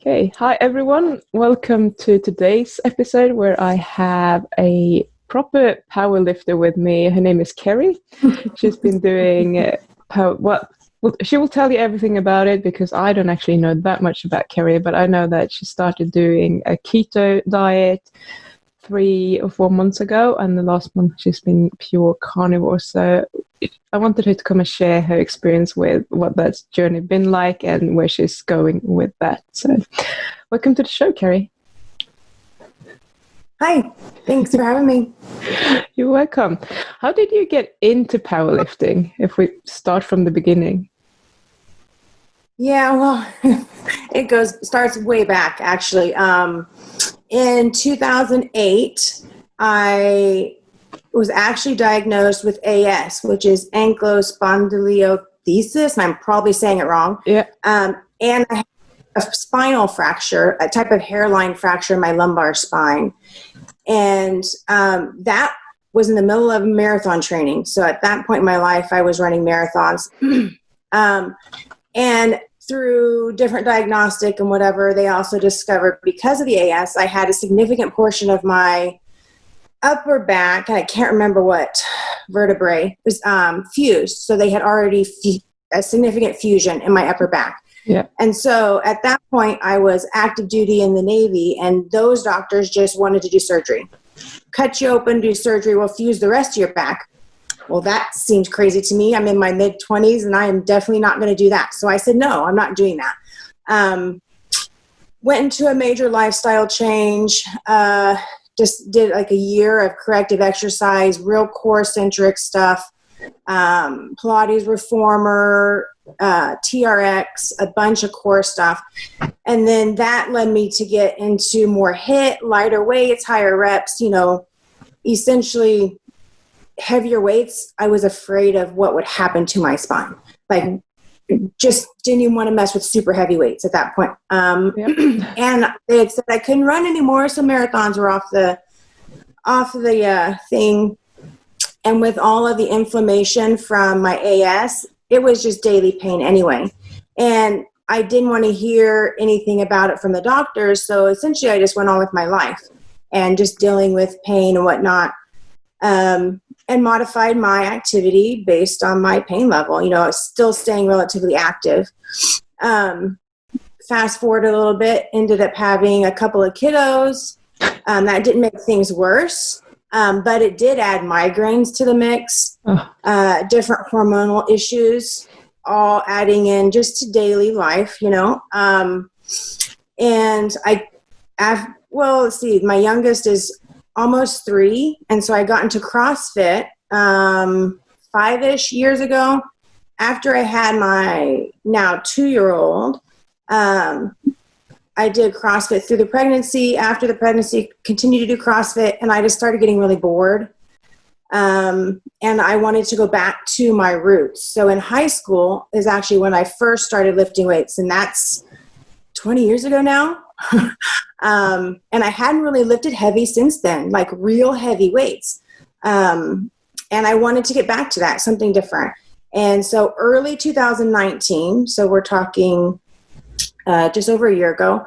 Okay, hi everyone. Welcome to today's episode where I have a proper powerlifter with me. Her name is Kerry. She's been doing she will tell you everything about it because I don't actually know that much about Kerry, but I know that she started doing a keto diet 3 or 4 months ago, and the last month she's been pure carnivore. So I wanted her to come and share her experience with what that journey been like and where she's going with that. So welcome to the show, Kerry. Hi, thanks for having me. You're welcome. How did you get into powerlifting, if we start from the beginning? Yeah, well, it starts way back, actually. In 2008, I was actually diagnosed with AS, which is ankylospondylolisthesis, and I'm probably saying it wrong. Yeah. And I had a spinal fracture, a type of hairline fracture in my lumbar spine. And that was in the middle of marathon training. So at that point in my life, I was running marathons. And through different diagnostic and whatever, they also discovered because of the AS, I had a significant portion of my upper back, and I can't remember what vertebrae, was fused. So they had already a significant fusion in my upper back. Yeah. And so at that point, I was active duty in the Navy, and those doctors just wanted to do surgery. Cut you open, do surgery, we'll fuse the rest of your back. Well, that seemed crazy to me. I'm in my mid-20s, and I am definitely not going to do that. So I said, no, I'm not doing that. Went into a major lifestyle change, just did like a year of corrective exercise, real core-centric stuff, Pilates reformer, TRX, a bunch of core stuff. And then that led me to get into more HIIT, lighter weights, higher reps, essentially heavier weights. I was afraid of what would happen to my spine. Like, just didn't even want to mess with super heavy weights at that point. Yep. And they had said I couldn't run anymore, so marathons were off the thing. And with all of the inflammation from my AS, it was just daily pain anyway. And I didn't want to hear anything about it from the doctors, so essentially I just went on with my life and just dealing with pain and whatnot. And modified my activity based on my pain level, still staying relatively active. Fast forward a little bit, ended up having a couple of kiddos. That didn't make things worse, but it did add migraines to the mix, different hormonal issues, all adding in just to daily life, And let's see, my youngest is almost 3. And so I got into CrossFit 5-ish years ago after I had my now 2-year-old. I did CrossFit through the pregnancy, after the pregnancy, continued to do CrossFit, and I just started getting really bored. And I wanted to go back to my roots. So in high school is actually when I first started lifting weights, and that's 20 years ago now. And I hadn't really lifted heavy since then, like real heavy weights. And I wanted to get back to that, something different. And so early 2019, so we're talking just over a year ago,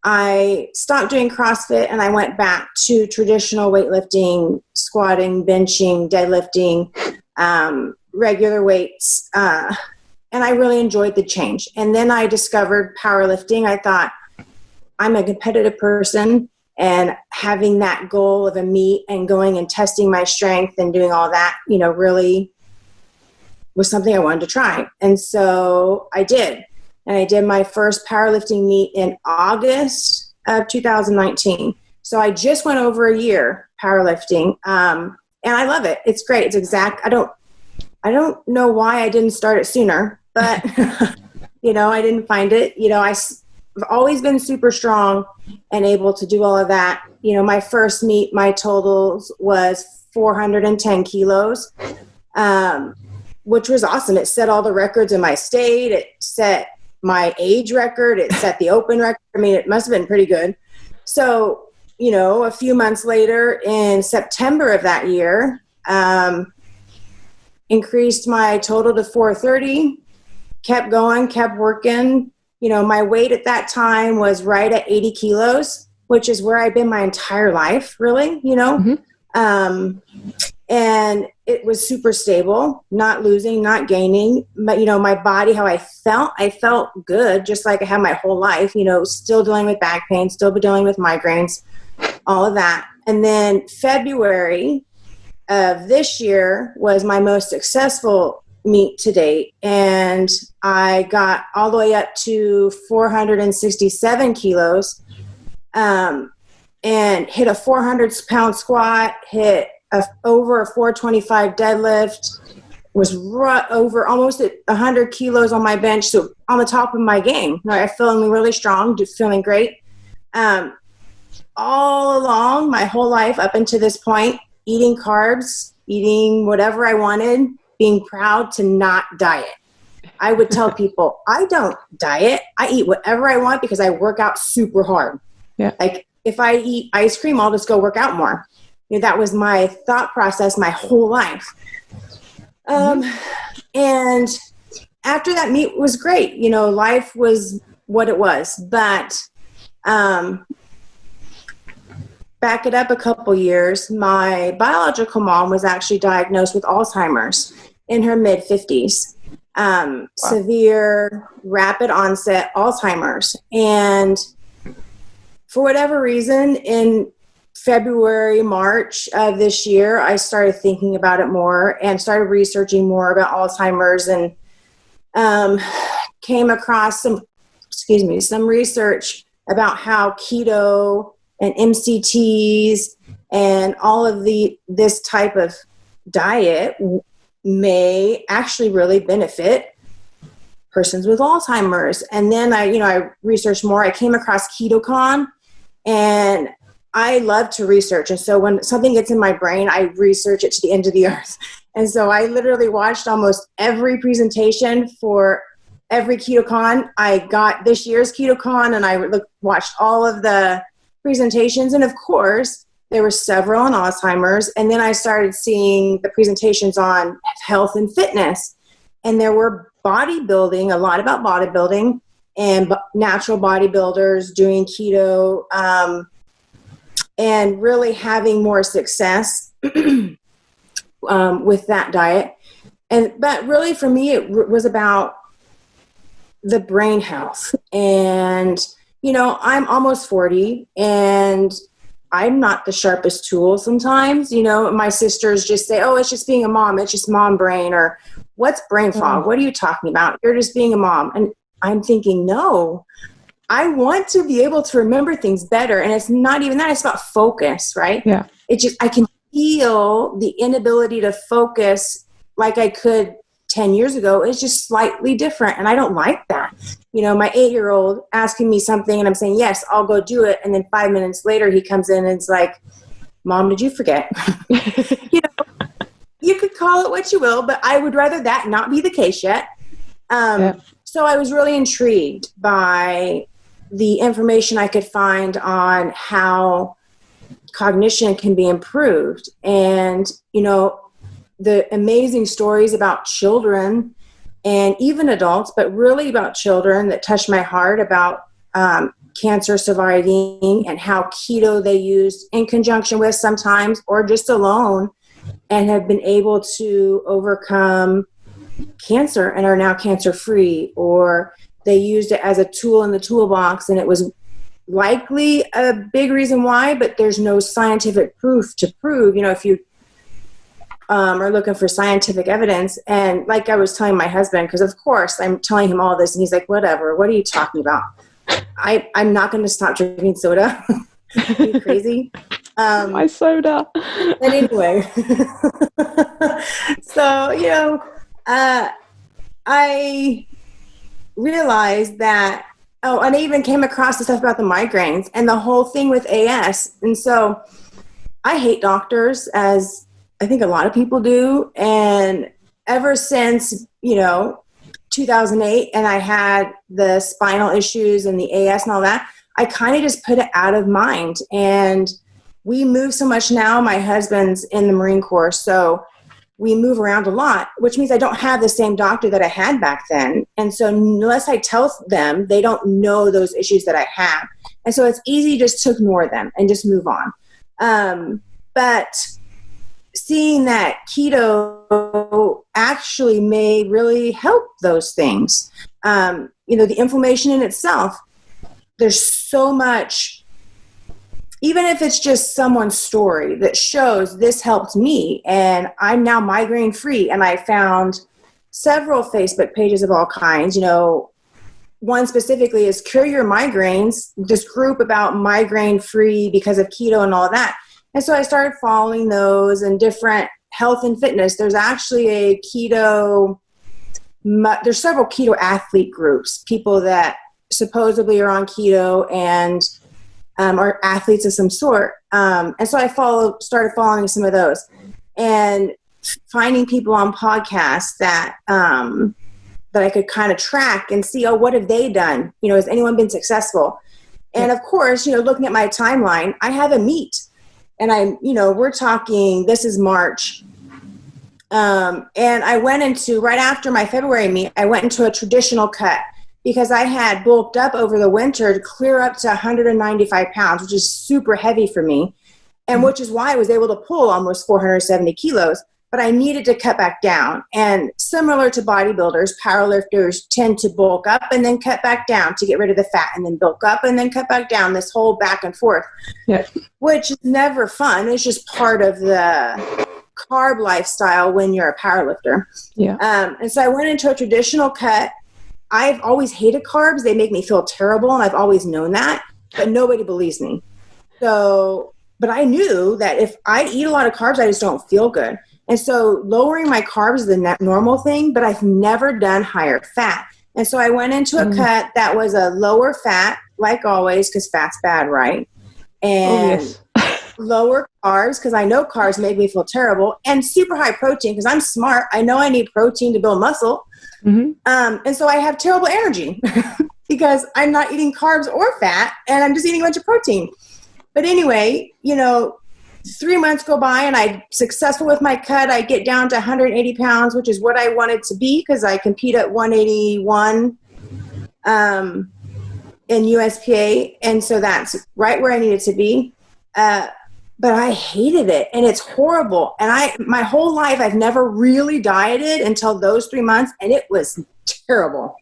I stopped doing CrossFit and I went back to traditional weightlifting, squatting, benching, deadlifting, regular weights. And I really enjoyed the change. And then I discovered powerlifting. I thought, I'm a competitive person, and having that goal of a meet and going and testing my strength and doing all that, really was something I wanted to try. And so I did. And I did my first powerlifting meet in August of 2019. So I just went over a year powerlifting. And I love it. It's great. It's exact. I don't know why I didn't start it sooner, but I didn't find it. I've always been super strong and able to do all of that. My first meet, my totals was 410 kilos, which was awesome. It set all the records in my state. It set my age record. It set the open record. I mean, it must have been pretty good. So, a few months later in September of that year, increased my total to 430, kept going, kept working, my weight at that time was right at 80 kilos, which is where I've been my entire life, really, and it was super stable, not losing, not gaining. But, my body, how I felt good, just like I had my whole life, still dealing with back pain, still dealing with migraines, all of that. And then February of this year was my most successful meet to date. And I got all the way up to 467 kilos, and hit a 400-pound squat, hit over a 425 deadlift, was over almost at 100 kilos on my bench, so on the top of my game. I'm feeling really strong, just feeling great. All along my whole life up until this point, eating carbs, eating whatever I wanted, being proud to not diet. I would tell people, I don't diet. I eat whatever I want because I work out super hard. Yeah. Like if I eat ice cream, I'll just go work out more. That was my thought process my whole life. And after that meet was great. Life was what it was. But back it up a couple years, my biological mom was actually diagnosed with Alzheimer's in her mid-50s. Wow. Severe, rapid onset Alzheimer's. And for whatever reason, in February, March of this year, I started thinking about it more and started researching more about Alzheimer's, and came across some research about how keto and MCTs and all of this type of diet may actually really benefit persons with Alzheimer's. And then I researched more. I came across KetoCon, and I love to research. And so when something gets in my brain, I research it to the end of the earth. And so I literally watched almost every presentation for every KetoCon. I got this year's KetoCon, and I watched all of the presentations. And of course, there were several on Alzheimer's. And then I started seeing the presentations on health and fitness. And there were bodybuilding, a lot about bodybuilding and natural bodybuilders doing keto, and really having more success with that diet. But really for me, it was about the brain health. And, I'm almost 40, and I'm not the sharpest tool sometimes. My sisters just say, oh, it's just being a mom. It's just mom brain. Or what's brain fog? What are you talking about? You're just being a mom. And I'm thinking, no, I want to be able to remember things better. And it's not even that. It's about focus, right? Yeah. It's just, I can feel the inability to focus like I could 10 years ago. It's just slightly different. And I don't like that. My 8-year-old asking me something, and I'm saying, yes, I'll go do it. And then 5 minutes later, he comes in and it's like, Mom, did you forget? You could call it what you will, but I would rather that not be the case yet. So I was really intrigued by the information I could find on how cognition can be improved. And, the amazing stories about children and even adults, but really about children that touched my heart about cancer surviving, and how keto they used in conjunction with sometimes, or just alone, and have been able to overcome cancer and are now cancer free, or they used it as a tool in the toolbox, and it was likely a big reason why, but there's no scientific proof to prove, if you are looking for scientific evidence. And like I was telling my husband, because of course I'm telling him all this, and he's like, whatever, what are you talking about? I'm not going to stop drinking soda. Are you crazy? My soda. And anyway, so, I realized that, and I even came across the stuff about the migraines and the whole thing with AS. And so I hate doctors, as I think a lot of people do. And ever since, 2008, and I had the spinal issues and the AS and all that, I kind of just put it out of mind. And we move so much now. My husband's in the Marine Corps, so we move around a lot, which means I don't have the same doctor that I had back then. And so unless I tell them, they don't know those issues that I have. And so it's easy just to ignore them and just move on. But seeing that keto actually may really help those things. The inflammation in itself, there's so much, even if it's just someone's story that shows this helped me and I'm now migraine free. And I found several Facebook pages of all kinds, one specifically is Cure Your Migraines, this group about migraine free because of keto and all that. And so I started following those and different health and fitness. There's actually there's several keto athlete groups, people that supposedly are on keto and are athletes of some sort. And so I started following some of those and finding people on podcasts that I could kind of track and see, what have they done? Has anyone been successful? And of course, looking at my timeline, I have a meet. And we're talking, this is March. And I went into, right after my February meet, I went into a traditional cut because I had bulked up over the winter to clear up to 195 pounds, which is super heavy for me. And which is why I was able to pull almost 470 kilos, but I needed to cut back down. And similar to bodybuilders, powerlifters tend to bulk up and then cut back down to get rid of the fat, and then bulk up and then cut back down, this whole back and forth, which is never fun. It's just part of the carb lifestyle when you're a powerlifter. And so I went into a traditional cut. I've always hated carbs. They make me feel terrible, and I've always known that, but nobody believes me. But I knew that if I eat a lot of carbs, I just don't feel good. And so lowering my carbs is the normal thing, but I've never done higher fat. And so I went into a cut that was a lower fat, like always, because fat's bad, right? And lower carbs, because I know carbs make me feel terrible, and super high protein, because I'm smart. I know I need protein to build muscle. And so I have terrible energy because I'm not eating carbs or fat, and I'm just eating a bunch of protein. But anyway, 3 months go by and I'm successful with my cut. I get down to 180 pounds, which is what I wanted to be because I compete at 181 in USPA. And so that's right where I needed to be. But I hated it, and it's horrible. And my whole life, I've never really dieted until those 3 months, and it was terrible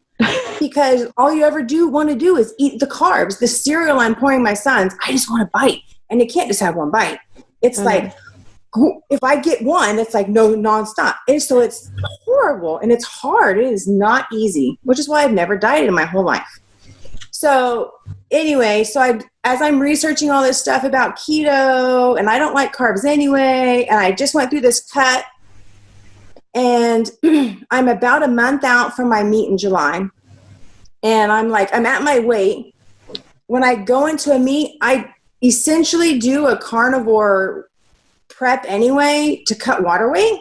because all you ever want to do is eat the carbs, the cereal I'm pouring my sons. I just want to bite, and you can't just have one bite. It's like, if I get one, it's like no nonstop. And so it's horrible, and it's hard. It is not easy, which is why I've never dieted in my whole life. So anyway, as I'm researching all this stuff about keto, and I don't like carbs anyway, and I just went through this cut, and I'm about a month out from my meet in July, and I'm at my weight. When I go into a meet, I essentially do a carnivore prep anyway to cut water weight,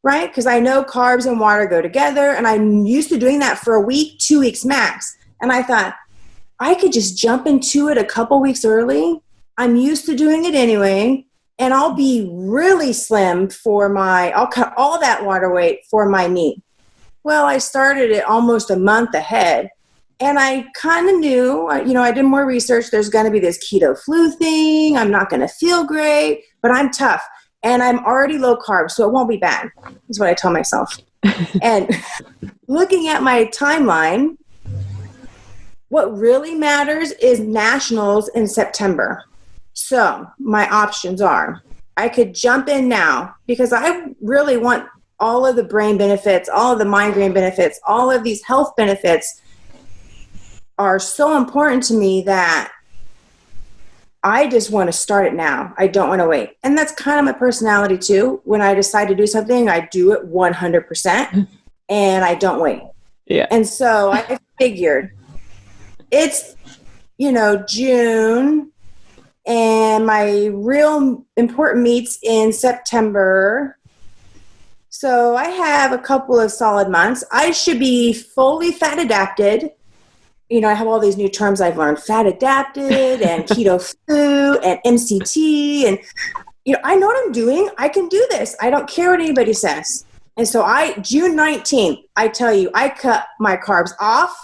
right? Because I know carbs and water go together, and I'm used to doing that for a week, 2 weeks max. And I thought, I could just jump into it a couple weeks early. I'm used to doing it anyway, and I'll be really slim I'll cut all that water weight for my meet. Well, I started it almost a month ahead, and I kind of knew, I did more research. There's going to be this keto flu thing. I'm not going to feel great, but I'm tough, and I'm already low carb, so it won't be bad, is what I tell myself. And looking at my timeline, what really matters is nationals in September. So my options are, I could jump in now because I really want all of the brain benefits, all of the migraine benefits, all of these health benefits are so important to me that I just want to start it now. I don't want to wait. And that's kind of my personality too. When I decide to do something, I do it 100% and I don't wait. Yeah. And so I figured, it's, June, and my real important meets in September. So I have a couple of solid months. I should be fully fat adapted. I have all these new terms I've learned, fat adapted and keto flu and MCT. And, I know what I'm doing. I can do this. I don't care what anybody says. And so June 19th, I tell you, I cut my carbs off.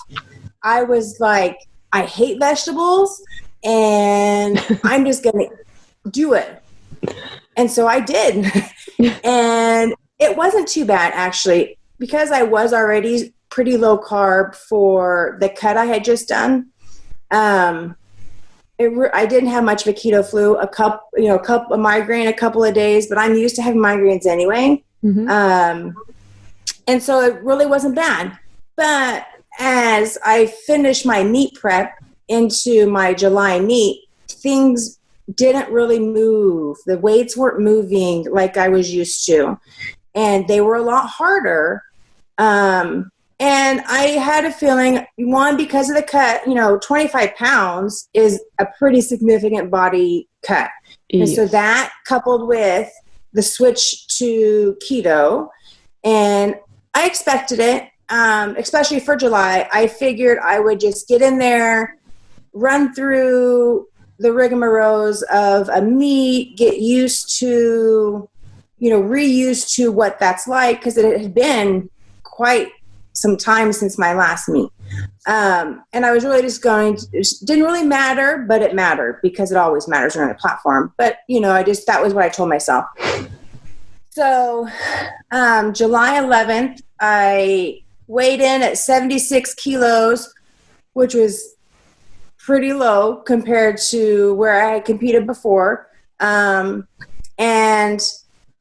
I was like, I hate vegetables and I'm just going to do it. And so I did. And it wasn't too bad, actually, because I was already pretty low carb for the cut I had just done. I didn't have much of a keto flu, a migraine, a couple of days, but I'm used to having migraines anyway. Mm-hmm. And so it really wasn't bad. But as I finished my meat prep into my July meet, things didn't really move. The weights weren't moving like I was used to, and they were a lot harder. And I had a feeling, one, because of the cut, 25 pounds is a pretty significant body cut. Yes. And so that, coupled with the switch to keto, and I expected it, especially for July. I figured I would just get in there, run through the rigmaroles of a meet, get used to, reused to what that's like, because it had been quite some time since my last meet. And I was really just it didn't really matter, but it mattered because it always matters on a platform. But, that was what I told myself. So July 11th, I weighed in at 76 kilos, which was pretty low compared to where I had competed before. And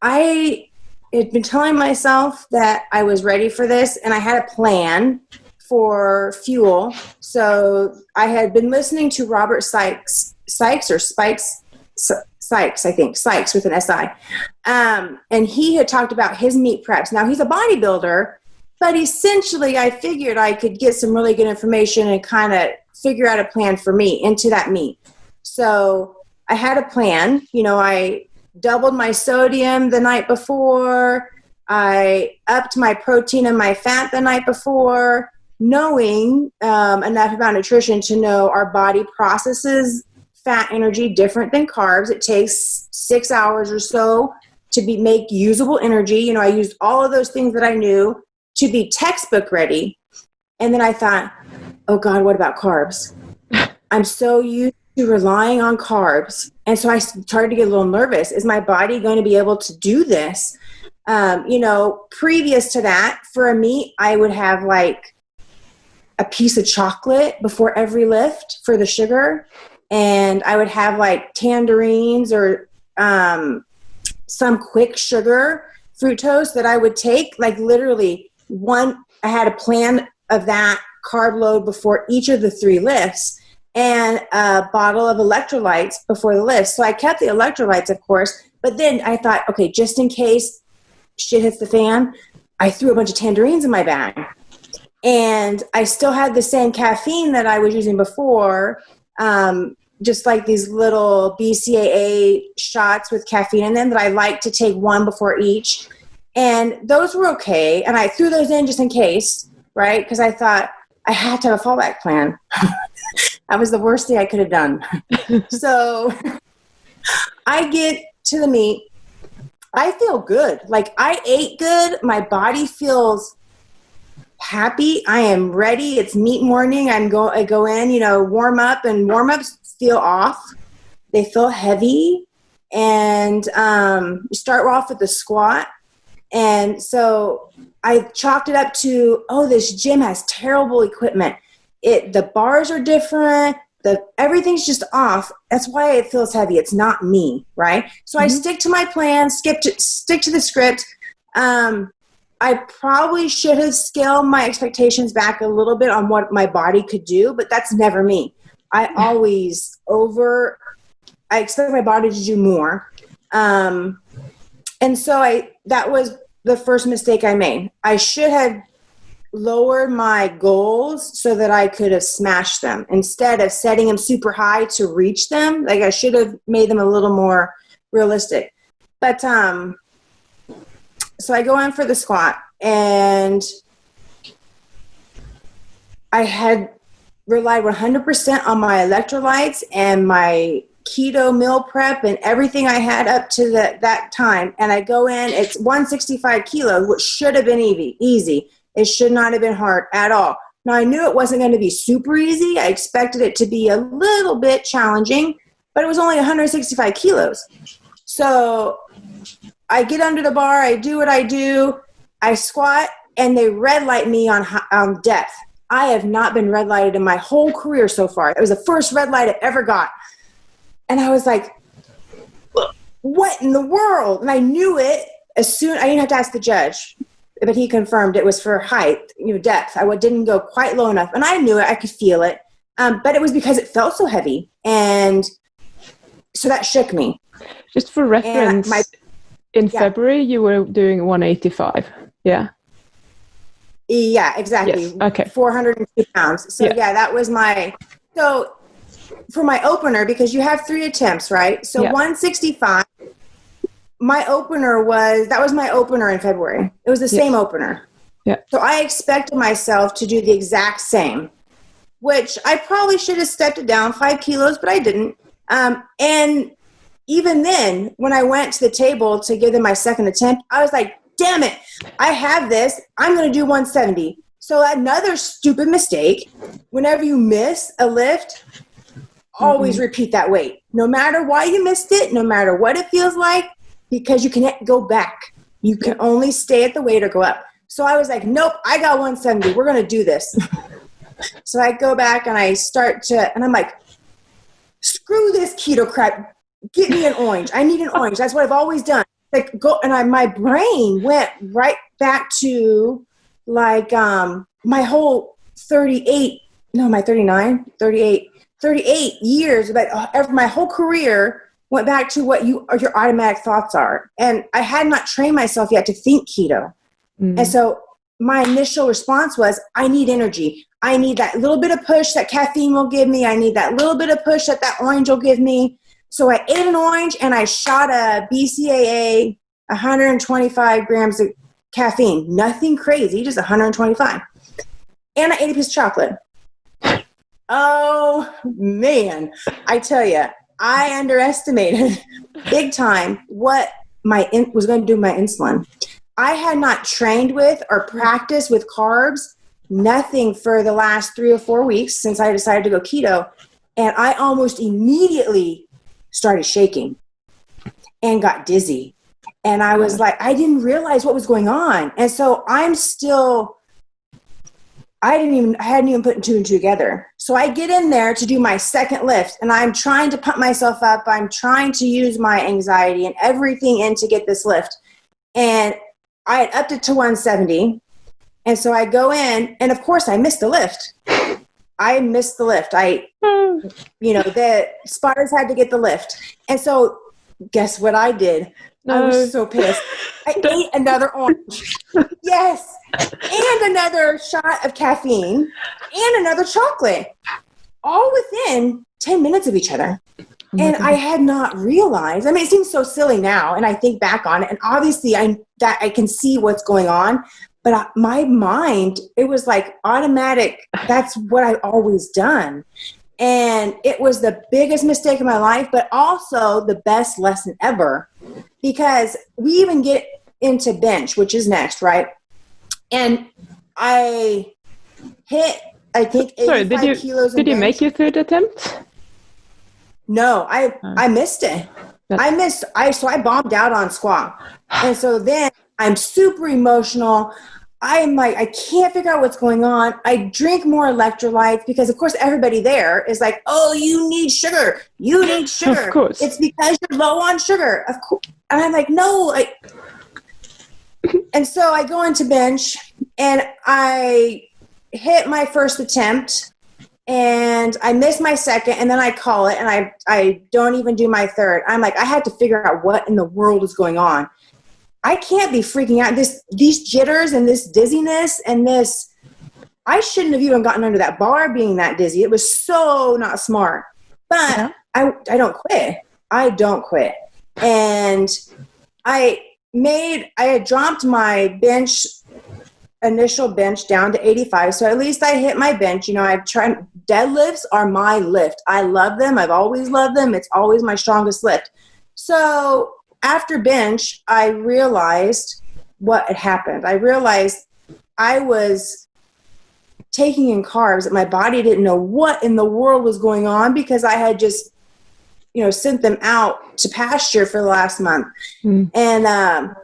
I had been telling myself that I was ready for this, and I had a plan for fuel. So I had been listening to Robert Sykes, I think, Sykes with an S-I. And he had talked about his meat preps. Now, he's a bodybuilder, but essentially I figured I could get some really good information and kind of figure out a plan for me into that meet. So I had a plan. I doubled my sodium the night before. I upped my protein and my fat the night before, knowing enough about nutrition to know our body processes fat energy different than carbs. It takes 6 hours or so to make usable energy. I used all of those things that I knew to be textbook ready. And then I thought, oh God, what about carbs? I'm so used to relying on carbs. And so I started to get a little nervous. Is my body going to be able to do this? Previous to that, for a meet, I would have like a piece of chocolate before every lift for the sugar. And I would have like tangerines or some quick sugar fructose that I would take, like literally I had a plan of that carb load before each of the 3 lifts, and a bottle of electrolytes before the lift. So I kept the electrolytes, of course, but then I thought, okay, just in case shit hits the fan, I threw a bunch of tangerines in my bag. And I still had the same caffeine that I was using before, just like these little BCAA shots with caffeine in them that I like to take one before each. And those were okay. And I threw those in just in case, right? Because I thought I had to have a fallback plan. That was the worst thing I could have done. So I get to the meet. I feel good. Like, I ate good. My body feels happy. I am ready. It's meet morning. I go in, warm up, and warm-ups feel off. They feel heavy. And you start off with the squat. And so I chalked it up to, this gym has terrible equipment. The bars are different. Everything's just off. That's why it feels heavy. It's not me, right? So I stick to my plan, stick to the script. I probably should have scaled my expectations back a little bit on what my body could do, but that's never me. I always I expect my body to do more. And so that was the first mistake I made. I should have lowered my goals so that I could have smashed them instead of setting them super high to reach them. Like, I should have made them a little more realistic. But so I go in for the squat, and I had relied 100% on my electrolytes and my keto meal prep and everything I had up to that time. And I go in, it's 165 kilos, which should have been easy. It should not have been hard at all. Now, I knew it wasn't going to be super easy. I expected it to be a little bit challenging, but it was only 165 kilos. So I get under the bar, I do what I do, I squat, and they red light me on depth. I have not been red lighted in my whole career so far. It was the first red light I ever got. And I was like, what in the world? And I knew it as soon, I didn't have to ask the judge, but he confirmed it was for height, depth. I didn't go quite low enough. And I knew it, I could feel it. But it was because it felt so heavy. And so that shook me. Just for reference, in February, you were doing 185. Yeah. Yeah, exactly. Yes. Okay. 402 pounds. So that was so for my opener, because you have 3 attempts, right? So 165, my opener was my opener in February. It was the same opener. Yeah. So I expected myself to do the exact same, which I probably should have stepped it down 5 kilos, but I didn't. And even then, when I went to the table to give them my second attempt, I was like, damn it, I have this. I'm going to do 170. So another stupid mistake, whenever you miss a lift, always repeat that weight. No matter why you missed it, no matter what it feels like, because you can't go back. You can only stay at the weight or go up. So I was like, nope, I got 170. We're going to do this. So I go back and I and I'm like, screw this keto crap. Get me an orange. I need an orange. That's what I've always done. Like my brain went right back to like my whole 38 years, but my whole career went back to what your automatic thoughts are. And I had not trained myself yet to think keto. And so my initial response was, I need energy. I need that little bit of push that caffeine will give me. I need that little bit of push that orange will give me. So I ate an orange and I shot a BCAA 125 grams of caffeine. Nothing crazy, just 125. And I ate a piece of chocolate. Oh, man. I tell you, I underestimated big time what was going to do my insulin. I had not trained with or practiced with carbs, nothing for the last 3 or 4 weeks since I decided to go keto. And I almost immediately started shaking and got dizzy. And I was like, I didn't realize what was going on. And so I hadn't even put 2 and 2 together. So I get in there to do my second lift and I'm trying to pump myself up. I'm trying to use my anxiety and everything in to get this lift. And I had upped it to 170. And so I go in and of course I missed the lift. The spotters had to get the lift. And so guess what I did? I was so pissed. I ate another orange. Yes. And another shot of caffeine and another chocolate, all within 10 minutes of each other. And I had not realized, it seems so silly now. And I think back on it and obviously I can see what's going on. But my mind, it was like automatic. That's what I've always done. And it was the biggest mistake of my life, but also the best lesson ever. Because we even get into bench, which is next, right? And I hit, I think, 85 kilos of bench. Did you make your third attempt? No, I missed it. So I bombed out on squat. And so then I'm super emotional. I'm like, I can't figure out what's going on. I drink more electrolytes because, of course, everybody there is like, oh, you need sugar. You need sugar. Of course. It's because you're low on sugar. Of course. And I'm like, no. And so I go into bench and I hit my first attempt and I miss my second and then I call it and I don't even do my third. I'm like, I had to figure out what in the world is going on. I can't be freaking out. These jitters and this dizziness and this, I shouldn't have even gotten under that bar being that dizzy. It was so not smart. But I don't quit. I don't quit. And I had dropped my bench initial bench down to 85. So at least I hit my bench. You know, I've tried, deadlifts are my lift. I love them. I've always loved them. It's always my strongest lift. So after bench, I realized what had happened. I realized I was taking in carbs that my body didn't know what in the world was going on, because I had just, you know, sent them out to pasture for the last month. And,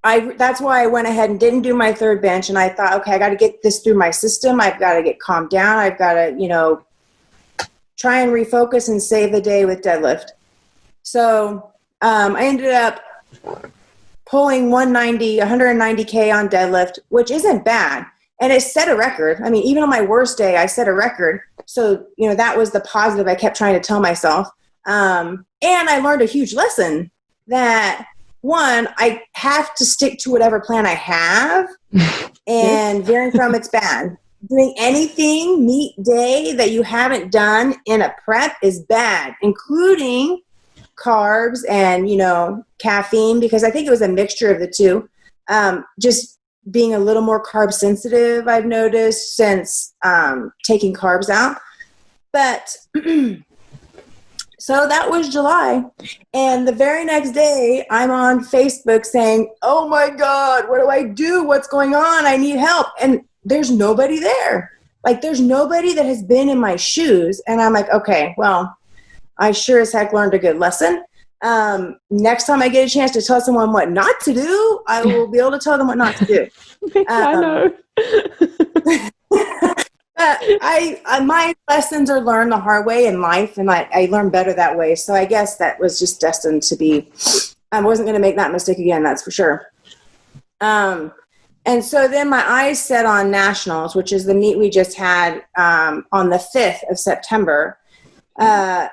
that's why I went ahead and didn't do my third bench. And I thought, okay, I got to get this through my system. I've got to get calmed down. I've got to, you know, try and refocus and save the day with deadlift. So I ended up pulling 190K on deadlift, which isn't bad. And it set a record. I mean, even on my worst day, I set a record. So, you know, that was the positive I kept trying to tell myself. And I learned a huge lesson that, one, I have to stick to whatever plan I have, and veering from it's bad. Doing anything meet day that you haven't done in a prep is bad, including carbs and, you know, caffeine, because I think it was a mixture of the two. Just being a little more carb sensitive, I've noticed since taking carbs out. But so that was July. And the very next day, I'm on Facebook saying, oh my God, what do I do? What's going on? I need help. And there's nobody there. Like, there's nobody that has been in my shoes. And I'm like, okay, well, I sure as heck learned a good lesson. Next time I get a chance to tell someone what not to do, I will be able to tell them what not to do. I know. My lessons are learned the hard way in life, and I learn better that way. So I guess that was just destined to be. I wasn't going to make that mistake again, that's for sure. And so then my eyes set on nationals, which is the meet we just had on the 5th of September. The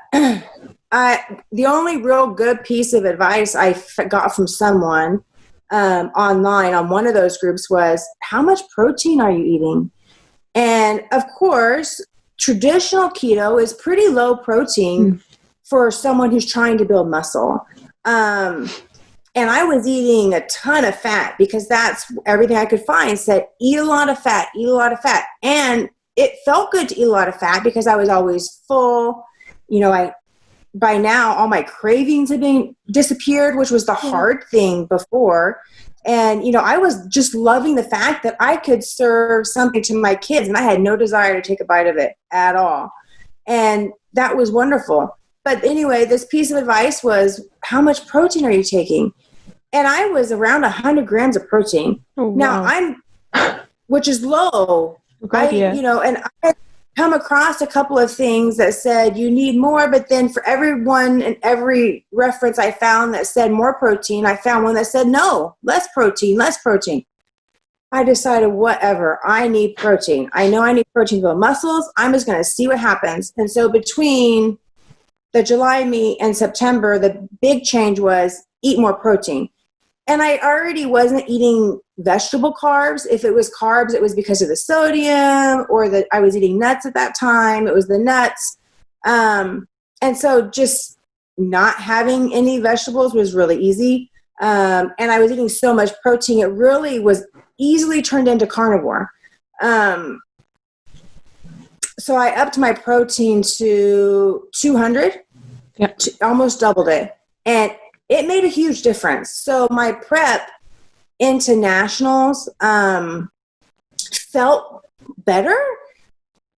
only real good piece of advice I got from someone online on one of those groups was, how much protein are you eating? And of course, traditional keto is pretty low protein for someone who's trying to build muscle. And I was eating a ton of fat, because that's everything I could find said, eat a lot of fat, eat a lot of fat. And it felt good to eat a lot of fat because I was always full. You know, by now all my cravings had been disappeared, which was the hard thing before. And, you know, I was just loving the fact that I could serve something to my kids, and I had no desire to take a bite of it at all. And that was wonderful. But anyway, this piece of advice was, how much protein are you taking? And I was around 100 grams of protein. Oh, wow. Now which is low. You know, and I come across a couple of things that said you need more, but then for everyone and every reference I found that said more protein, I found one that said no, less protein, less protein. I decided, whatever, I need protein. I know I need protein to build muscles. I'm just going to see what happens. And so between the July meet and September, the big change was eat more protein. And I already wasn't eating vegetable carbs. If it was carbs, it was because of the sodium, or that I was eating nuts at that time. It was the nuts. And so just not having any vegetables was really easy. And I was eating so much protein, it really was easily turned into carnivore. So I upped my protein to 200, almost doubled it. And it made a huge difference. So my prep into nationals felt better,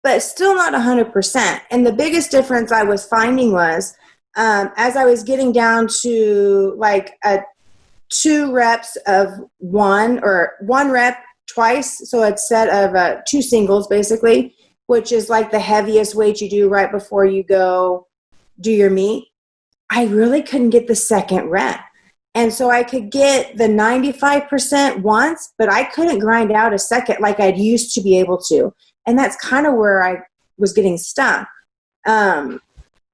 but still not 100%. And the biggest difference I was finding was as I was getting down to like 2 reps of one, or 1 rep twice. So a set of 2 singles basically, which is like the heaviest weight you do right before you go do your meet. I really couldn't get the second rep. And so I could get the 95% once, but I couldn't grind out a second like I'd used to be able to. And that's kind of where I was getting stuck.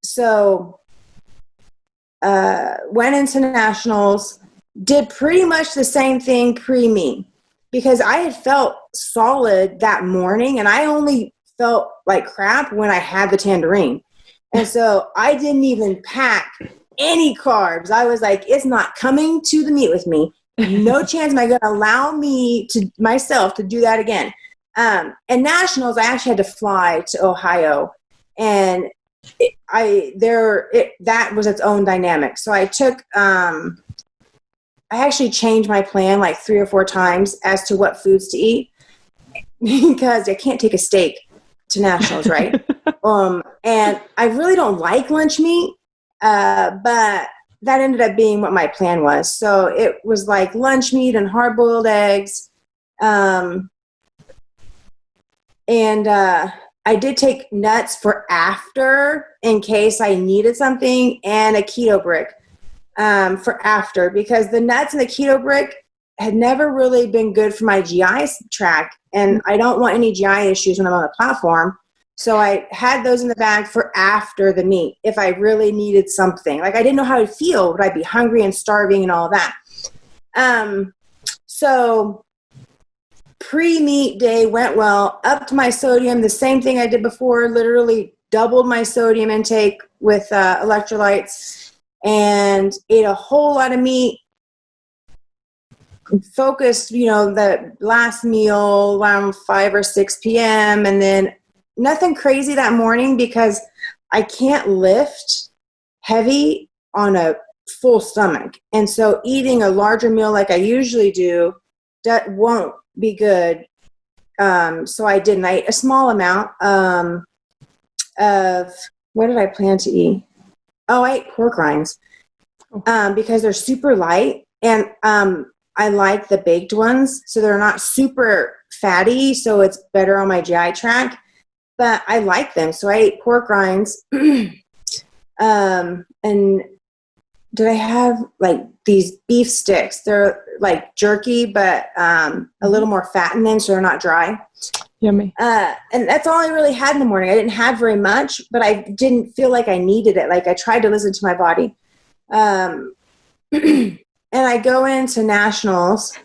So went into nationals, did pretty much the same thing pre-meet, because I had felt solid that morning, and I only felt like crap when I had the tangerine. And so I didn't even pack any carbs. I was like, it's not coming to the meet with me. No chance am I going to allow myself to do that again. And nationals, I actually had to fly to Ohio, and that was its own dynamic. So I actually changed my plan like 3 or 4 times as to what foods to eat, because I can't take a steak to nationals, right? And I really don't like lunch meat, but that ended up being what my plan was. So it was like lunch meat and hard-boiled eggs. I did take nuts for after, in case I needed something, and a keto brick for after, because the nuts and the keto brick had never really been good for my GI tract, and I don't want any GI issues when I'm on the platform. So I had those in the bag for after the meet if I really needed something. Like, I didn't know how to feel. Would I be hungry and starving and all that? So pre-meet day went well. Upped my sodium, the same thing I did before, literally doubled my sodium intake with electrolytes, and ate a whole lot of meat. Focused, the last meal around 5 or 6 p.m. and then nothing crazy that morning, because I can't lift heavy on a full stomach. And so eating a larger meal like I usually do, that won't be good. So I didn't. I ate a small amount of, what did I plan to eat? Oh, I ate pork rinds because they're super light, and I like the baked ones, so they're not super fatty, so it's better on my GI tract, but I like them. So I ate pork rinds. And did I have like these beef sticks? They're like jerky, but a little more fat in them, so they're not dry. Yummy. And that's all I really had in the morning. I didn't have very much, but I didn't feel like I needed it. Like, I tried to listen to my body. And I go into nationals.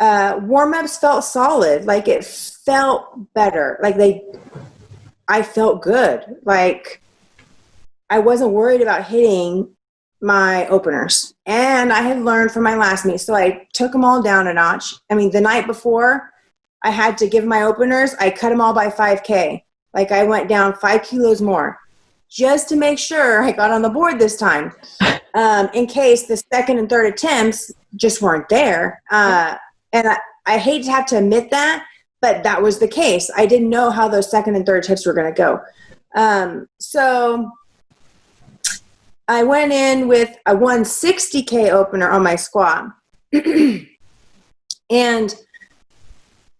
Warm-ups felt solid. Like, it felt better. Like, I felt good. Like, I wasn't worried about hitting my openers. And I had learned from my last meet, so I took them all down a notch. I mean, the night before I had to give my openers, I cut them all by 5K. Like, I went down 5 kilos more just to make sure I got on the board this time. In case the second and third attempts just weren't there. And I hate to have to admit that, but that was the case. I didn't know how those second and third attempts were going to go. So I went in with a 160K opener on my squat. And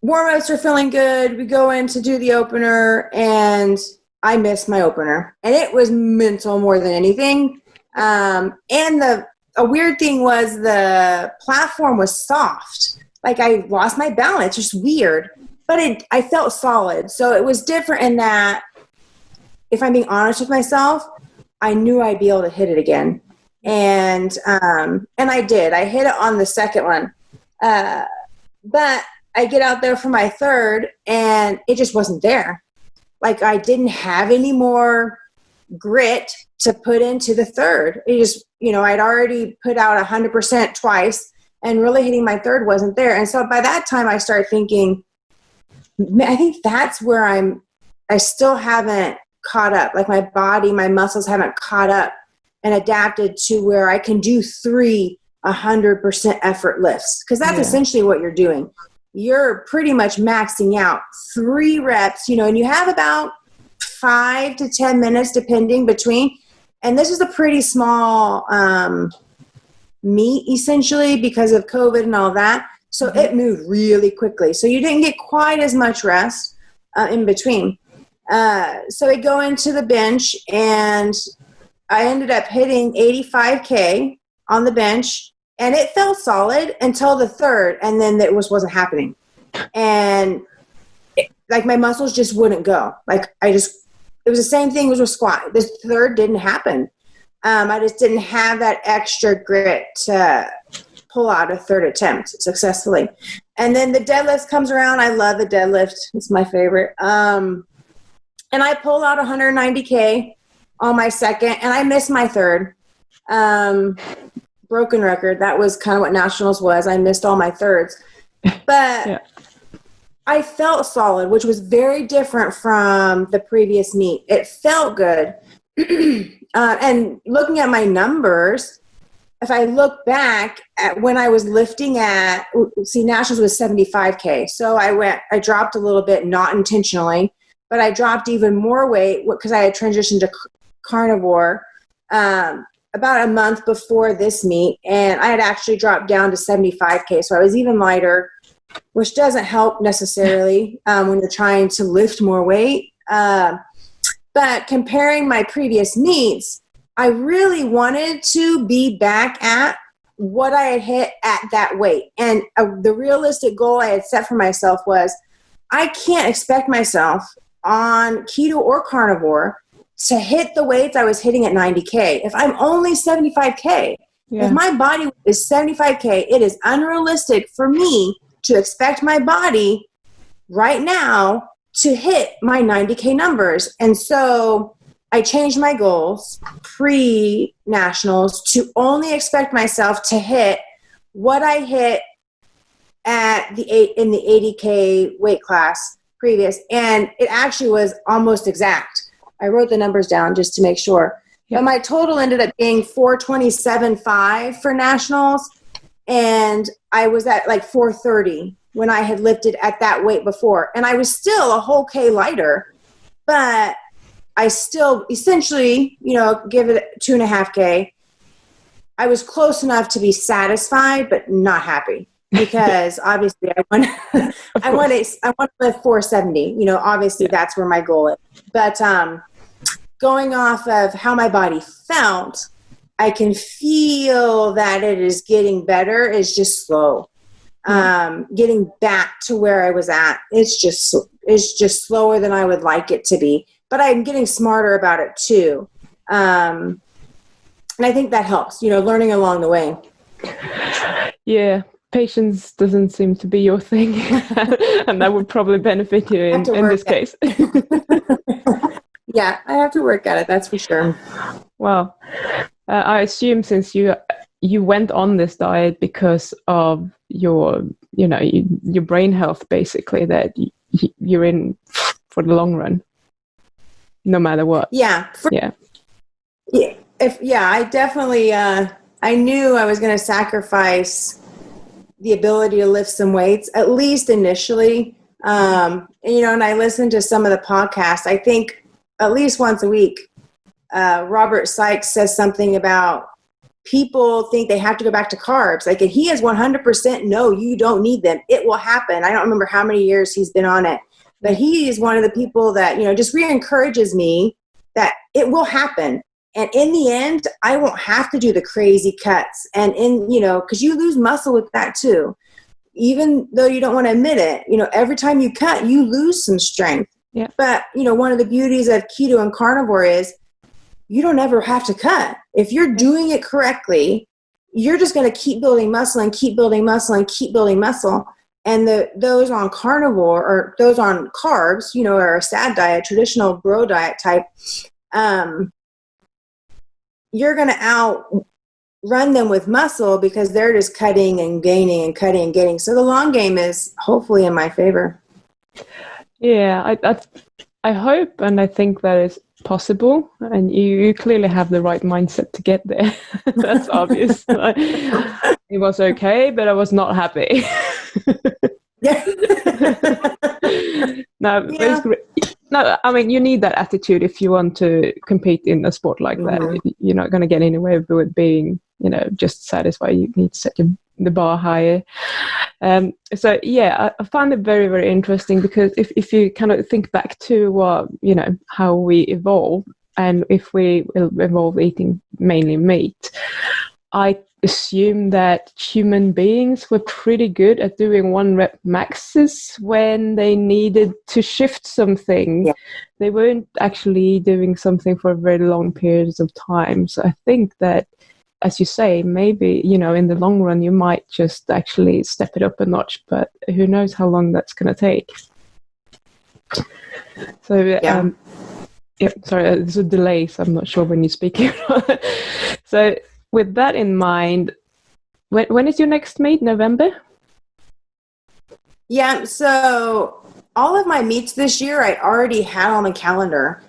warm-ups are feeling good. We go in to do the opener, and I missed my opener. And it was mental more than anything. And a weird thing was the platform was soft. Like, I lost my balance, just weird, but I felt solid. So it was different in that, if I'm being honest with myself, I knew I'd be able to hit it again. And I did. I hit it on the second one. But I get out there for my third, and it just wasn't there. Like, I didn't have any more grit to put into the third. It just, I'd already put out 100% twice, and really hitting my third wasn't there. And so by that time I started thinking, I think that's where I still haven't caught up. Like, my body, my muscles haven't caught up and adapted to where I can do 3 100% effort lifts. Cause that's essentially what you're doing. You're pretty much maxing out 3 reps, and you have about 5 to 10 minutes depending between. And this is a pretty small meet, essentially, because of COVID and all that. So it moved really quickly. So you didn't get quite as much rest in between. So I go into the bench, and I ended up hitting 85K on the bench, and it felt solid until the third, and then it wasn't happening. And my muscles just wouldn't go. Like, it was the same thing as with squat. This third didn't happen. I just didn't have that extra grit to pull out a third attempt successfully. And then the deadlift comes around. I love the deadlift. It's my favorite. And I pull out 190K on my second, and I missed my third. broken record. That was kind of what nationals was. I missed all my thirds, but Yeah. I felt solid, which was very different from the previous meet. It felt good. And looking at my numbers, if I look back at when I was lifting nationals was 75K. So I dropped a little bit, not intentionally, but I dropped even more weight because I had transitioned to carnivore about a month before this meet. And I had actually dropped down to 75K. So I was even lighter, which doesn't help necessarily when you're trying to lift more weight. But comparing my previous meets, I really wanted to be back at what I had hit at that weight. And the realistic goal I had set for myself was I can't expect myself on keto or carnivore to hit the weights I was hitting at 90K. If I'm only 75K, if my body is 75K, it is unrealistic for me to expect my body right now to hit my 90K numbers. And so I changed my goals pre-nationals to only expect myself to hit what I hit in the 80K weight class previous. And it actually was almost exact. I wrote the numbers down just to make sure. But my total ended up being 427.5 for nationals. And I was at like 430 when I had lifted at that weight before. And I was still a whole K lighter, but I still essentially, give it 2.5K. I was close enough to be satisfied, but not happy because obviously I want to lift 470. Obviously that's where my goal is. But going off of how my body felt, I can feel that it is getting better. It's just slow. Getting back to where I was at, it's just slower than I would like it to be. But I'm getting smarter about it too. And I think that helps, learning along the way. Yeah. Patience doesn't seem to be your thing. And that would probably benefit you in this case. Yeah, I have to work at it. That's for sure. Well, I assume since you went on this diet because of your brain health, basically, that you're in for the long run, no matter what. Yeah. I definitely, I knew I was going to sacrifice the ability to lift some weights, at least initially. And I listened to some of the podcasts. I think at least once a week, Robert Sykes says something about people think they have to go back to carbs. Like, and he is 100% no, you don't need them. It will happen. I don't remember how many years he's been on it, but he is one of the people that, just re-encourages me that it will happen. And in the end, I won't have to do the crazy cuts. And because you lose muscle with that too. Even though you don't want to admit it, every time you cut, you lose some strength. Yeah. But, one of the beauties of keto and carnivore is you don't ever have to cut. If you're doing it correctly, you're just going to keep building muscle and keep building muscle and keep building muscle. And those on carnivore or those on carbs, or a SAD diet, traditional bro diet type, you're going to outrun them with muscle because they're just cutting and gaining and cutting and gaining. So the long game is hopefully in my favor. Yeah, I hope and I think that is possible, and you clearly have the right mindset to get there. That's obvious. It was okay, but I was not happy. No, I mean, you need that attitude if you want to compete in a sport like that. You're not going to get anywhere with being, just satisfied. You need to set the bar higher. So yeah, I found it very, very interesting because if you kind of think back to what, how we evolve, and if we evolve eating mainly meat, I assume that human beings were pretty good at doing 1 rep maxes when they needed to shift something. Yeah. They weren't actually doing something for very long periods of time. So I think that, as you say, maybe, in the long run, you might just actually step it up a notch, but who knows how long that's going to take. So, sorry, there's a delay, so I'm not sure when you're speaking. So with that in mind, when is your next meet? November? Yeah, so all of my meets this year I already had on the calendar,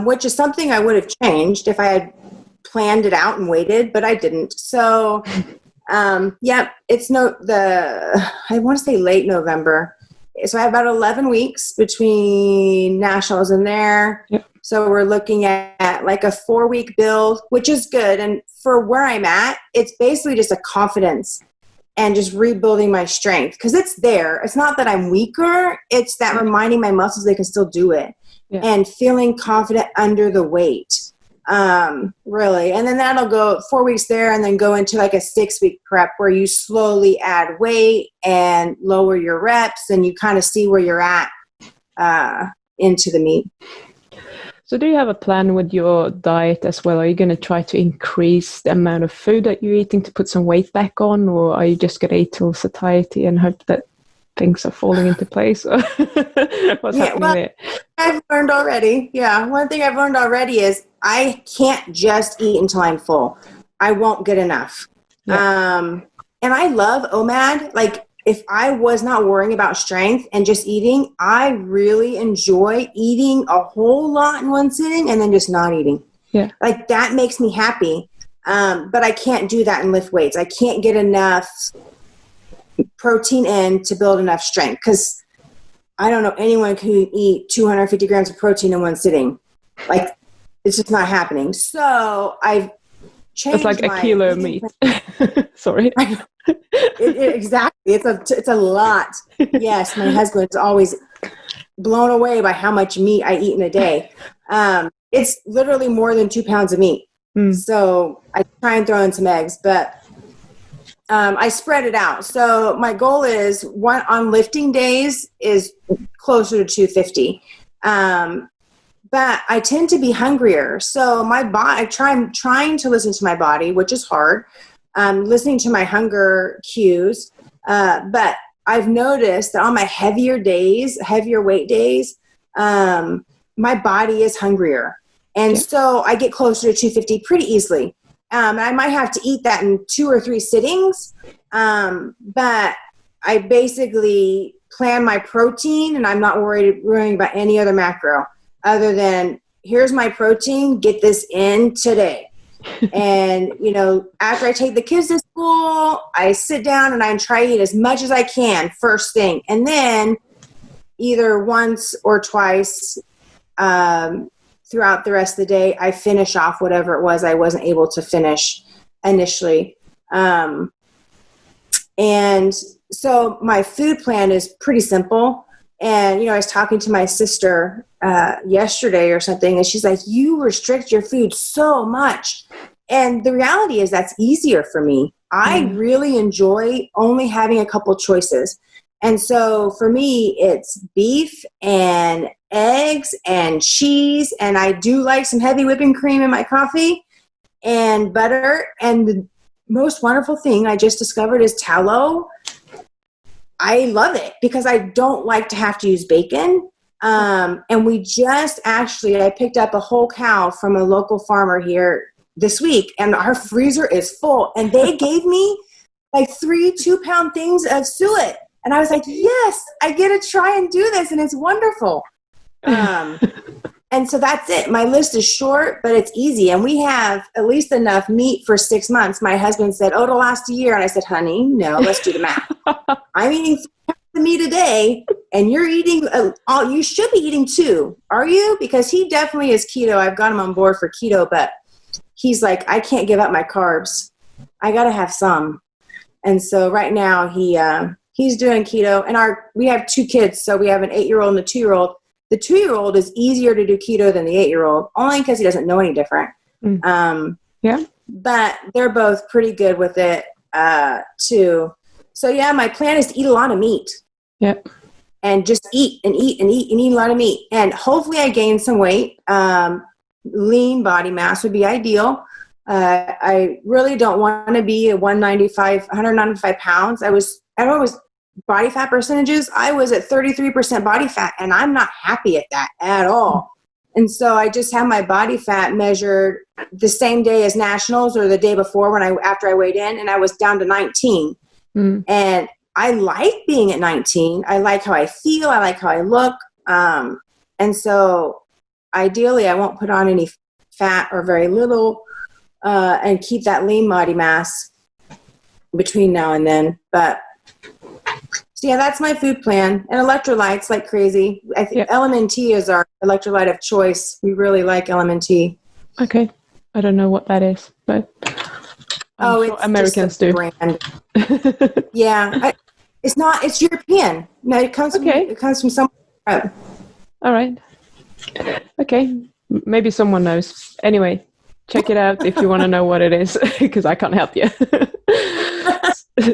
which is something I would have changed if I had planned it out and waited, but I didn't. So, it's I want to say late November. So I have about 11 weeks between nationals and there. Yep. So we're looking at like a 4-week build, which is good. And for where I'm at, it's basically just a confidence and just rebuilding my strength because it's there. It's not that I'm weaker. It's that reminding my muscles they can still do it and feeling confident under the weight. Really. And then that'll go 4 weeks there and then go into like a 6-week prep where you slowly add weight and lower your reps and you kind of see where you're at into the meet. So do you have a plan with your diet as well? Are you going to try to increase the amount of food that you're eating to put some weight back on, or are you just going to eat till satiety and hope that things are falling into place? What's happening there? I've learned already. Yeah. One thing I've learned already is I can't just eat until I'm full. I won't get enough. Yeah. And I love OMAD. Like if I was not worrying about strength and just eating, I really enjoy eating a whole lot in one sitting and then just not eating. Yeah. Like that makes me happy. But I can't do that and lift weights. I can't get enough protein in to build enough strength because I don't know anyone who eat 250 grams of protein in one sitting. Like it's just not happening. So I've changed. It's like a kilo of meat. Sorry. Exactly. It's a lot. Yes. My husband's always blown away by how much meat I eat in a day. It's literally more than 2 pounds of meat. So I try and throw in some eggs, but I spread it out. So my goal is on lifting days is closer to 250. But I tend to be hungrier. So I'm trying to listen to my body, which is hard. Listening to my hunger cues. But I've noticed that on my heavier weight days, my body is hungrier. And so I get closer to 250 pretty easily. And I might have to eat that in 2 or 3 sittings. But I basically plan my protein and I'm not worrying about any other macro other than here's my protein, get this in today. And, after I take the kids to school, I sit down and I try to eat as much as I can first thing. And then either once or twice throughout the rest of the day, I finish off whatever it was I wasn't able to finish initially. And so my food plan is pretty simple. And, I was talking to my sister yesterday or something, and she's like, you restrict your food so much. And the reality is that's easier for me. I really enjoy only having a couple choices. And so for me, it's beef and eggs and cheese. And I do like some heavy whipping cream in my coffee and butter. And the most wonderful thing I just discovered is tallow. I love it because I don't like to have to use bacon. And I picked up a whole cow from a local farmer here this week, and our freezer is full. And they gave me like 3 2-pound things of suet. And I was like, yes, I get to try and do this. And it's wonderful. And so that's it. My list is short, but it's easy. And we have at least enough meat for 6 months. My husband said, it'll last a year. And I said, honey, no, let's do the math. I'm eating 3 pounds of meat a day, and you're eating, you should be eating 2. Are you? Because he definitely is keto. I've got him on board for keto, but he's like, I can't give up my carbs. I got to have some. And so right now he's doing keto, and we have 2 kids. So we have an 8-year-old and a 2-year-old. The 2-year-old is easier to do keto than the 8-year-old, only because he doesn't know any different. But they're both pretty good with it too. So yeah, my plan is to eat a lot of meat. Yep. And just eat and eat and eat and eat a lot of meat. And hopefully I gain some weight. Lean body mass would be ideal. I really don't want to be 195 pounds. I was body fat percentages. I was at 33% body fat, and I'm not happy at that at all. And so I just have my body fat measured the same day as nationals or the day before after I weighed in, and I was down to 19. And I like being at 19. I like how I feel. I like how I look. And so ideally I won't put on any fat or very little, and keep that lean body mass between now and then. But so yeah, that's my food plan. And electrolytes like crazy. I think LMNT is our electrolyte of choice. We really like LMNT. Okay. I don't know what that is, but I'm sure it's Americans just a do. brand. Yeah. It's European. No, it comes from somewhere. All right. Okay. Maybe someone knows. Anyway, check it out if you want to know what it is, because I can't help you.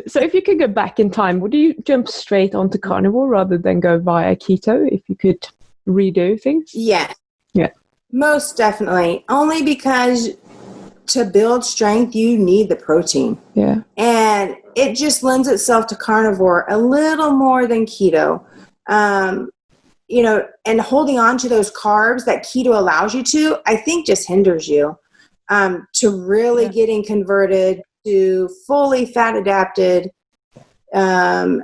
So if you could go back in time, would you jump straight onto carnivore rather than go via keto if you could redo things? Yes. Yeah. Most definitely. Only because to build strength, you need the protein. Yeah. And it just lends itself to carnivore a little more than keto. And holding on to those carbs that keto allows you to, I think just hinders you to really getting converted to fully fat adapted. I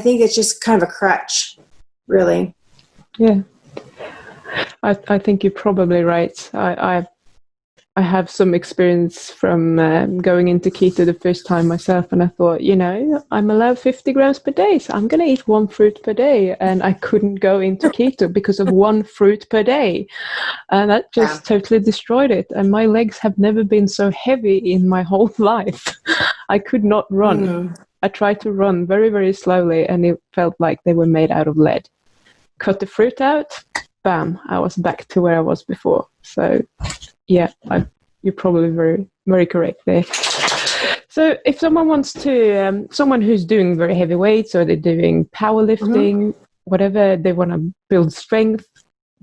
think it's just kind of a crutch, really. Yeah. I think you're probably right. I have some experience from going into keto the first time myself, and I thought, I'm allowed 50 grams per day, so I'm going to eat 1 fruit per day, and I couldn't go into keto because of 1 fruit per day, and that just totally destroyed it. And my legs have never been so heavy in my whole life. I could not run. I tried to run very, very slowly, and it felt like they were made out of lead. Cut the fruit out, bam, I was back to where I was before. So yeah, you're probably very, very correct there. So if someone wants to, someone who's doing very heavy weights, or they're doing powerlifting, whatever, they want to build strength,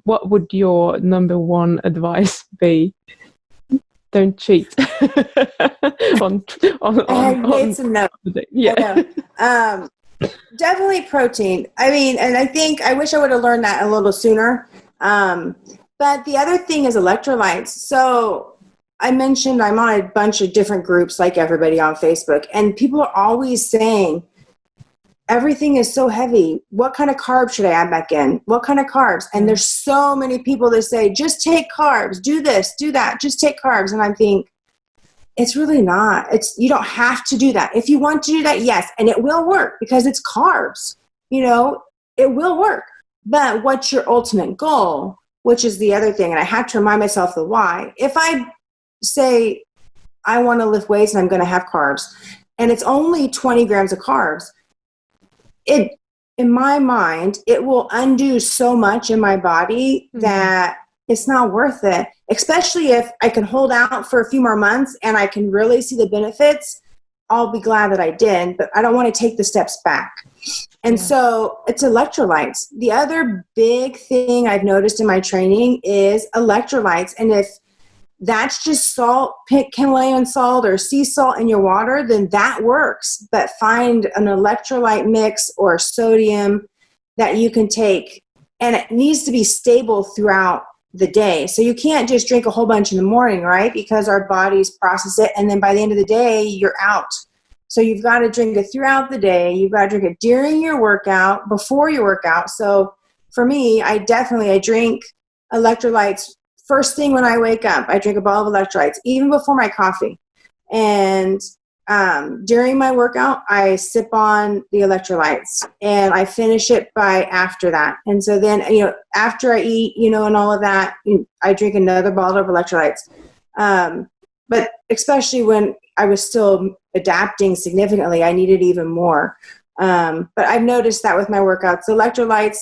what would your number one advice be? Don't cheat. Definitely protein. And I wish I would have learned that a little sooner. But the other thing is electrolytes. So I mentioned I'm on a bunch of different groups like everybody on Facebook, and people are always saying, everything is so heavy. What kind of carbs should I add back in? What kind of carbs? And there's so many people that say, just take carbs, do this, do that, just take carbs. And I think it's really not. You don't have to do that. If you want to do that, yes. And it will work because it's carbs, it will work. But what's your ultimate goal? Which is the other thing. And I have to remind myself the why. If I say I want to lift weights and I'm going to have carbs, and it's only 20 grams of carbs, in my mind, it will undo so much in my body that it's not worth it. Especially if I can hold out for a few more months and I can really see the benefits, I'll be glad that I did, but I don't want to take the steps back. And so it's electrolytes. The other big thing I've noticed in my training is electrolytes. And if that's just salt, Himalayan salt or sea salt in your water, then that works. But find an electrolyte mix or sodium that you can take. And it needs to be stable throughout the day. So you can't just drink a whole bunch in the morning, right? Because our bodies process it. And then by the end of the day, you're out. So you've got to drink it throughout the day. You've got to drink it during your workout, before your workout. So for me, I drink electrolytes first thing when I wake up. I drink a bottle of electrolytes, even before my coffee. And during my workout, I sip on the electrolytes, and I finish it by after that. And so then, after I eat, and all of that, I drink another bottle of electrolytes. But especially when I was still adapting significantly, I needed even more. But I've noticed that with my workouts, the electrolytes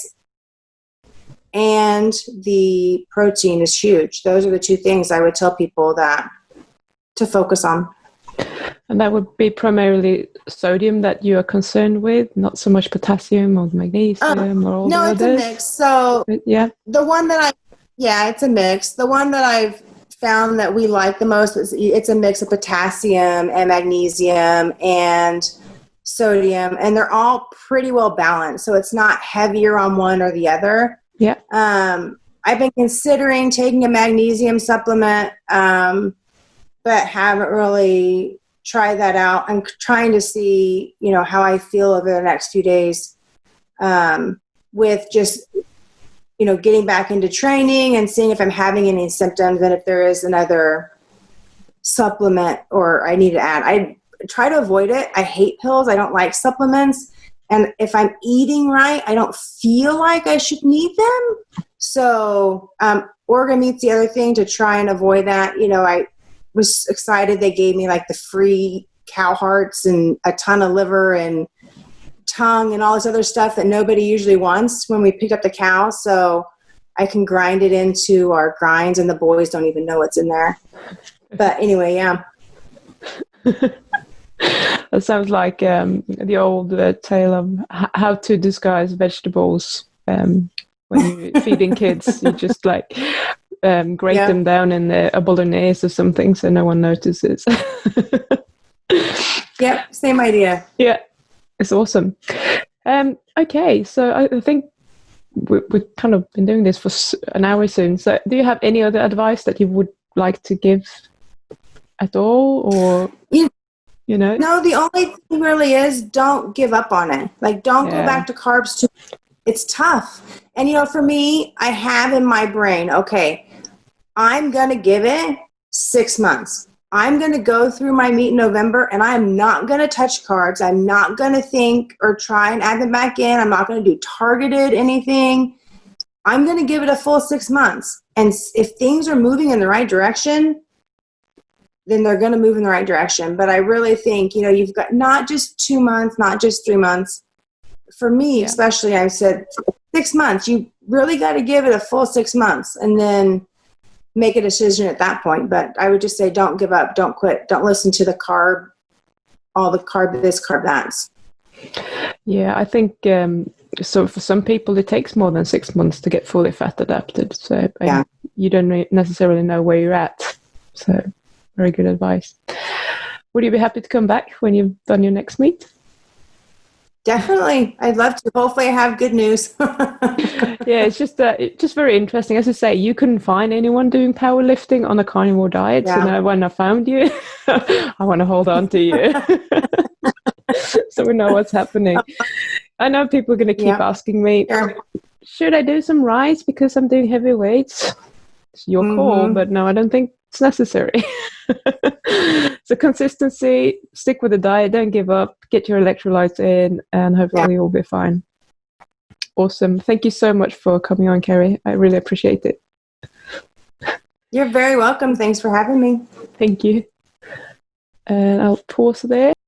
and the protein is huge. Those are the two things I would tell people to focus on. And that would be primarily sodium that you are concerned with, not so much potassium or magnesium or all the others? No, it's a mix. So the one that it's a mix. The one that I've found that we like the most is it's a mix of potassium and magnesium and sodium, and they're all pretty well balanced. So it's not heavier on one or the other. Yeah. I've been considering taking a magnesium supplement, but haven't really tried that out. I'm trying to see, how I feel over the next few days with just, getting back into training and seeing if I'm having any symptoms and if there is another supplement or I need to add. I try to avoid it. I hate pills. I don't like supplements. And if I'm eating right, I don't feel like I should need them. So Orga Meat's the other thing to try and avoid that. I was excited they gave me like the free cow hearts and a ton of liver and tongue and all this other stuff that nobody usually wants when we picked up the cow. So I can grind it into our grinds and the boys don't even know what's in there. But anyway, yeah. That sounds like the old tale of how to disguise vegetables when you're feeding kids. You just like grate them down in a bolognese or something so no one notices. Yep, same idea. Yeah, it's awesome. Okay, so I think we've kind of been doing this for an hour soon. So do you have any other advice that you would like to give at all, or No, the only thing really is don't give up on it. Like, don't go back to carbs. It's tough. And, for me, I have in my brain, okay, I'm going to give it 6 months. I'm going to go through my meat in November, and I'm not going to touch carbs. I'm not going to think or try and add them back in. I'm not going to do targeted anything. I'm going to give it a full 6 months. And if things are moving in the right direction, then they're going to move in the right direction. But I really think, you've got not just 2 months, not just 3 months. For me, especially, I said 6 months. You really got to give it a full 6 months and then make a decision at that point. But I would just say don't give up, don't quit, don't listen to all the carb this, carb that. Yeah, I think so for some people it takes more than 6 months to get fully fat adapted. So you don't necessarily know where you're at. So very good advice. Would you be happy to come back when you've done your next meet? Definitely. I'd love to. Hopefully I have good news. Yeah, it's just very interesting. As I say, you couldn't find anyone doing powerlifting on a carnivore diet. Yeah. So now when I found you, I want to hold on to you. So we know what's happening. I know people are going to keep asking me, should I do some rice because I'm doing heavy weights? It's your call, but no, I don't think it's necessary. So consistency, stick with the diet, don't give up, get your electrolytes in, and hopefully you'll be fine. Awesome. Thank you so much for coming on, Carrie. I really appreciate it. You're very welcome. Thanks for having me. Thank you. And I'll pause there.